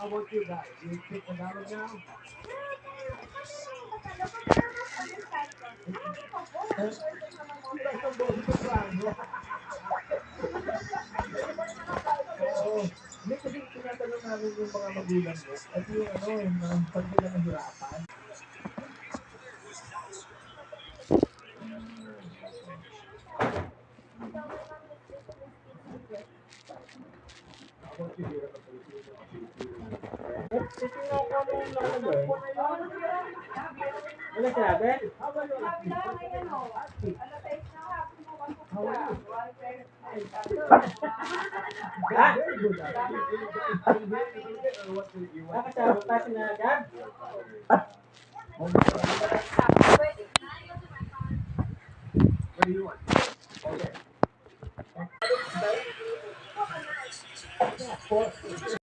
about you guys? You speak Tagalog now? Isang boses ko lang, no? Oo. Hindi kasi tinatanong namin yung mga magulang mo. At yung ano, yung pag sila nahirapan. Ako siguro na Pilipino kasi ito nga ako nung nakalagay. Wala sinabi? How about you? How are you? Ha? Very good. Nakasama pa si Nagab? What do you want? Okay.